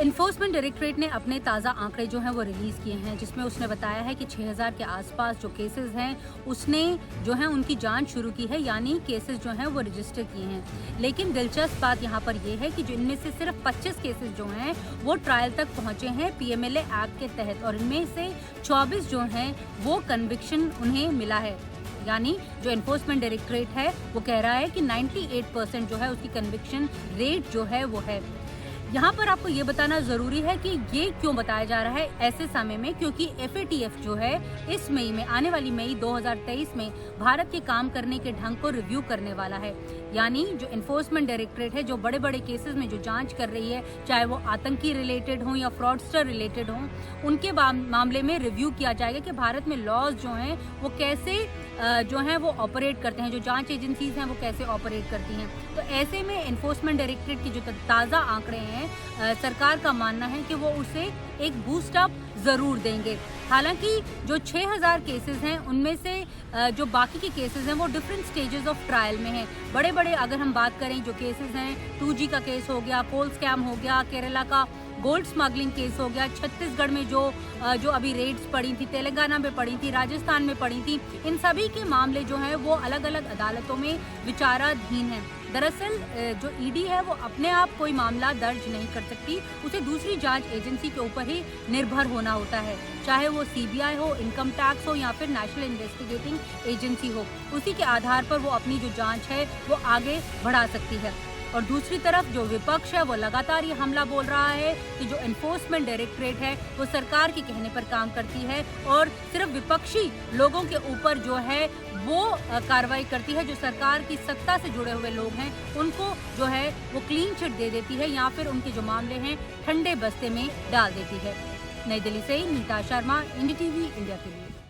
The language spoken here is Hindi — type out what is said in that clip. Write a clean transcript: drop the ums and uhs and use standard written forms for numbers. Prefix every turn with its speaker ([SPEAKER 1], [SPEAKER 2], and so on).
[SPEAKER 1] इन्फोर्समेंट डायरेक्टरेट ने अपने ताज़ा आंकड़े जो हैं वो रिलीज़ किए हैं, जिसमें उसने बताया है कि 6000 के आसपास जो केसेस हैं उसने जो है उनकी जांच शुरू की है, यानी केसेस जो हैं वो रजिस्टर किए हैं। लेकिन दिलचस्प बात यहाँ पर ये है कि जो इनमें से सिर्फ 25 केसेस जो हैं वो ट्रायल तक पहुँचे हैं पीएमएलए एक्ट के तहत, और इनमें से 24 जो हैं वो कन्विक्शन उन्हें मिला है। यानी जो एनफोर्समेंट डायरेक्टरेट है वो कह रहा है कि 98% जो है उसकी कन्विक्शन रेट जो है वो है। यहाँ पर आपको ये बताना ज़रूरी है कि ये क्यों बताया जा रहा है ऐसे समय में, क्योंकि FATF जो है इस मई में, आने वाली मई 2023 में भारत के काम करने के ढंग को रिव्यू करने वाला है। यानी जो एनफोर्समेंट डायरेक्टरेट है, जो बड़े बड़े केसेस में जो जांच कर रही है, चाहे वो आतंकी रिलेटेड हो या फ्रॉडस्टर रिलेटेड हो, उनके मामले में रिव्यू किया जाएगा कि भारत में लॉज जो हैं वो कैसे जो हैं वो ऑपरेट करते हैं, जो जांच एजेंसीज हैं वो कैसे ऑपरेट करती हैं। तो ऐसे में एनफोर्समेंट डायरेक्टरेट की जो ताज़ा आंकड़े हैं, सरकार का मानना है कि वो उसे एक बूस्ट अप ज़रूर देंगे। हालांकि जो 6000 केसेस हैं उनमें से जो बाकी के केसेस हैं वो डिफरेंट स्टेजेस ऑफ ट्रायल में हैं। बड़े बड़े अगर हम बात करें जो केसेस हैं, 2G का केस हो गया, कोल स्कैम हो गया, केरला का गोल्ड स्मगलिंग केस हो गया, छत्तीसगढ़ में जो अभी रेड्स पड़ी थी, तेलंगाना में पड़ी थी, राजस्थान में पड़ी थी, इन सभी के मामले जो हैं वो अलग अलग अदालतों में विचाराधीन हैं। दरअसल जो ईडी है वो अपने आप कोई मामला दर्ज नहीं कर सकती, उसे दूसरी जांच एजेंसी के ऊपर ही निर्भर होना होता है, चाहे वो CBI हो, इनकम टैक्स हो या फिर नेशनल इन्वेस्टिगेटिंग एजेंसी हो। उसी के आधार पर वो अपनी जो जांच है वो आगे बढ़ा सकती है। और दूसरी तरफ जो विपक्ष है वो लगातार ये हमला बोल रहा है कि जो एनफोर्समेंट डायरेक्टरेट है वो सरकार के कहने पर काम करती है और सिर्फ विपक्षी लोगों के ऊपर जो है वो कार्रवाई करती है। जो सरकार की सत्ता से जुड़े हुए लोग हैं उनको जो है वो क्लीन चिट दे देती है या फिर उनके जो मामले हैं ठंडे बस्ते में डाल देती है। नई दिल्ली से नीता शर्मा, NDTV इंडिया के लिए।